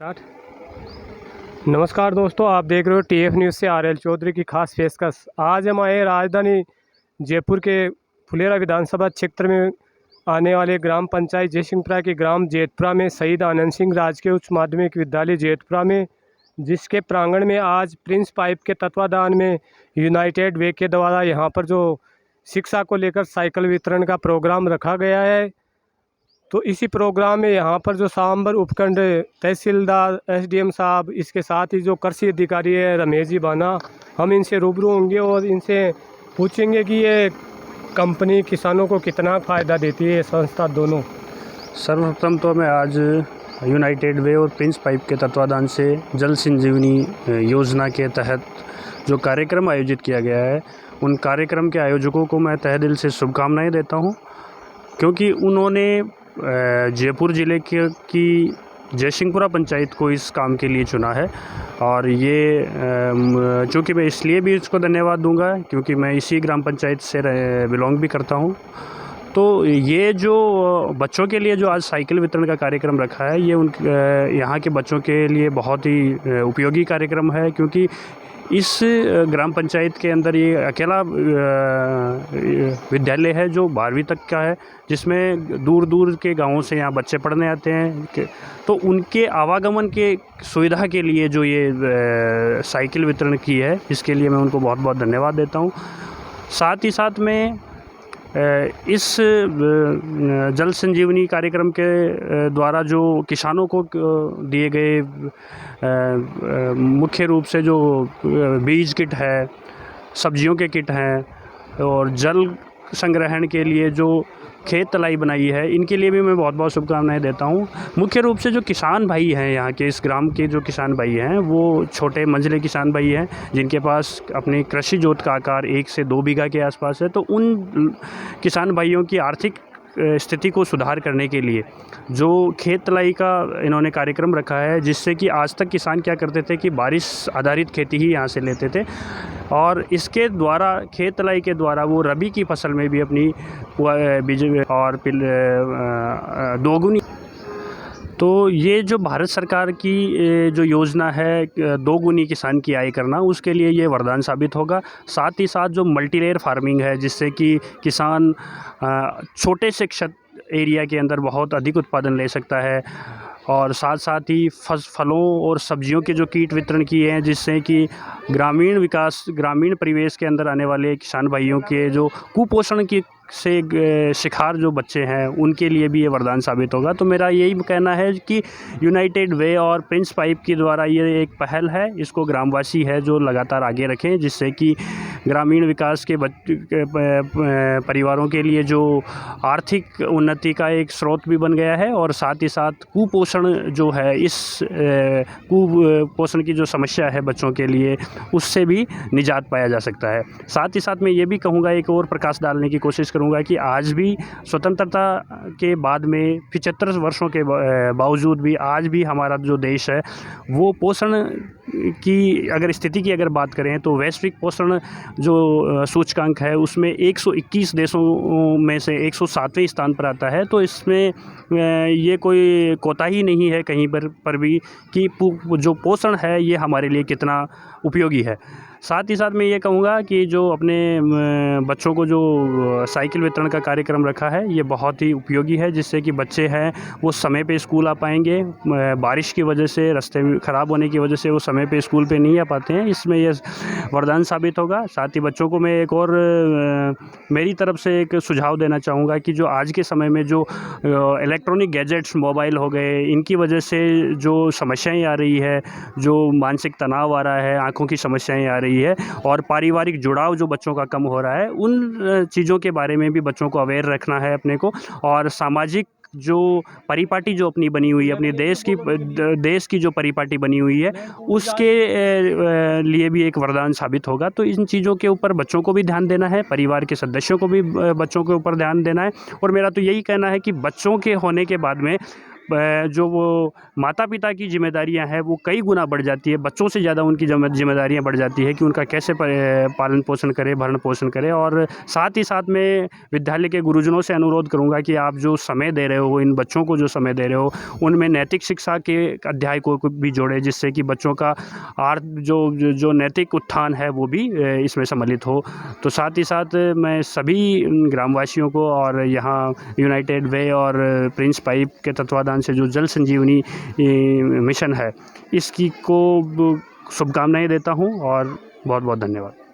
Start. नमस्कार दोस्तों, आप देख रहे हो टीएफ न्यूज़ से आरएल चौधरी की खास पेशकश। आज हम आए राजधानी जयपुर के फुलेरा विधानसभा क्षेत्र में आने वाले ग्राम पंचायत जयसिंहपुरा के ग्राम जेतपुरा में शहीद आनंद सिंह राजकीय उच्च माध्यमिक विद्यालय जेतपुरा में, जिसके प्रांगण में आज प्रिंस पाइप के तत्वाधान में यूनाइटेड वे के द्वारा यहाँ पर जो शिक्षा को लेकर साइकिल वितरण का प्रोग्राम रखा गया है। तो इसी प्रोग्राम में यहाँ पर जो सांबर उपखंड तहसीलदार, एसडीएम साहब, इसके साथ ही जो कृषि अधिकारी है रमेश जी बाना, हम इनसे रूबरू होंगे और इनसे पूछेंगे कि ये कंपनी किसानों को कितना फ़ायदा देती है, संस्था दोनों। सर्वप्रथम तो मैं आज यूनाइटेड वे और प्रिंस पाइप के तत्वाधान से जल संजीवनी योजना के तहत जो कार्यक्रम आयोजित किया गया है, उन कार्यक्रम के आयोजकों को मैं तहे दिल से शुभकामनाएं देता हूं, क्योंकि उन्होंने जयपुर ज़िले की जयसिंहपुरा पंचायत को इस काम के लिए चुना है। और ये चूँकि मैं इसलिए भी इसको धन्यवाद दूंगा क्योंकि मैं इसी ग्राम पंचायत से बिलोंग भी करता हूं। तो ये जो बच्चों के लिए जो आज साइकिल वितरण का कार्यक्रम रखा है, ये यहाँ के बच्चों के लिए बहुत ही उपयोगी कार्यक्रम है, क्योंकि इस ग्राम पंचायत के अंदर ये अकेला विद्यालय है जो 12वीं तक का है, जिसमें दूर दूर के गांवों से यहाँ बच्चे पढ़ने आते हैं। तो उनके आवागमन के सुविधा के लिए जो ये साइकिल वितरण की है, इसके लिए मैं उनको बहुत बहुत धन्यवाद देता हूँ। साथ ही साथ में इस जल संजीवनी कार्यक्रम के द्वारा जो किसानों को दिए गए मुख्य रूप से जो बीज किट है, सब्जियों के किट हैं और जल संग्रहण के लिए जो खेत तलाई बनाई है, इनके लिए भी मैं बहुत बहुत शुभकामनाएं देता हूं। मुख्य रूप से जो किसान भाई हैं, यहाँ के इस ग्राम के जो किसान भाई हैं, वो छोटे मंझले किसान भाई हैं जिनके पास अपनी कृषि जोत का आकार 1 से 2 बीघा के आसपास है। तो उन किसान भाइयों की आर्थिक स्थिति को सुधार करने के लिए जो खेत तलाई का इन्होंने कार्यक्रम रखा है, जिससे कि आज तक किसान क्या करते थे कि बारिश आधारित खेती ही यहाँ से लेते थे, और इसके द्वारा खेत तलाई के द्वारा वो रबी की फसल में भी अपनी बीज और दोगुनी। तो ये जो भारत सरकार की जो योजना है 2 गुनी किसान की आय करना, उसके लिए ये वरदान साबित होगा। साथ ही साथ जो मल्टीलेयर फार्मिंग है, जिससे कि किसान छोटे से एरिया के अंदर बहुत अधिक उत्पादन ले सकता है, और साथ साथ ही फलों और सब्जियों के जो कीट वितरण किए हैं, जिससे कि ग्रामीण विकास, ग्रामीण परिवेश के अंदर आने वाले किसान भाइयों के जो कुपोषण की से शिकार जो बच्चे हैं, उनके लिए भी ये वरदान साबित होगा। तो मेरा यही कहना है कि यूनाइटेड वे और प्रिंस पाइप के द्वारा ये एक पहल है, इसको ग्रामवासी है जो लगातार आगे रखें, जिससे कि ग्रामीण विकास के परिवारों के लिए जो आर्थिक उन्नति का एक स्रोत भी बन गया है, और साथ ही साथ कुपोषण जो है, इस कुपोषण की जो समस्या है बच्चों के लिए, उससे भी निजात पाया जा सकता है। साथ ही साथ मैं ये भी कहूँगा, एक और प्रकाश डालने की कोशिश करूँगा कि आज भी स्वतंत्रता के बाद में 75 वर्षों के बावजूद भी आज भी हमारा जो देश है, वो पोषण की अगर स्थिति की अगर बात करें तो वैश्विक पोषण जो सूचकांक है, उसमें 121 देशों में से 107वें स्थान पर आता है। तो इसमें ये कोई कोताही नहीं है कहीं पर भी कि जो पोषण है ये हमारे लिए कितना उपयोगी है। साथ ही साथ मैं ये कहूँगा कि जो अपने बच्चों को जो साइकिल वितरण का कार्यक्रम रखा है, ये बहुत ही उपयोगी है, जिससे कि बच्चे हैं वो समय पे स्कूल आ पाएंगे। बारिश की वजह से, रास्ते ख़राब होने की वजह से वो समय पे स्कूल पे नहीं आ पाते हैं, इसमें ये वरदान साबित होगा। साथ ही बच्चों को मैं एक और मेरी तरफ से एक सुझाव देना चाहूँगा कि जो आज के समय में जो इलेक्ट्रॉनिक गैजेट्स, मोबाइल हो गए, इनकी वजह से जो समस्याएँ आ रही है, जो मानसिक तनाव आ रहा है, आँखों की समस्याएँ आ रही है, और पारिवारिक जुड़ाव जो बच्चों का कम हो रहा है, उन चीज़ों के बारे में भी बच्चों को अवेयर रखना है अपने को। और सामाजिक जो परिपाटी जो अपनी बनी हुई है, अपने देश की जो परिपाटी बनी हुई है, उसके लिए भी एक वरदान साबित होगा। तो इन चीज़ों के ऊपर बच्चों को भी ध्यान देना है, परिवार के सदस्यों को भी बच्चों के ऊपर ध्यान देना है। और मेरा तो यही कहना है कि बच्चों के होने के बाद में जो वो माता पिता की जिम्मेदारियां हैं वो कई गुना बढ़ जाती है, बच्चों से ज़्यादा उनकी जिम्मेदारियां बढ़ जाती है कि उनका कैसे पालन पोषण करें, भरण पोषण करें। और साथ ही साथ मैं विद्यालय के गुरुजनों से अनुरोध करूंगा कि आप जो समय दे रहे हो, इन बच्चों को जो समय दे रहे हो, उनमें नैतिक शिक्षा के अध्याय को भी जोड़े, जिससे कि बच्चों का जो नैतिक उत्थान है वो भी इसमें सम्मिलित हो। तो साथ ही साथ मैं सभी ग्रामवासियों को और यहाँ यूनाइटेड वे और प्रिंस पाइप के तत्वाधान से जो जल संजीवनी मिशन है, इसकी को शुभकामनाएं देता हूँ और बहुत बहुत धन्यवाद।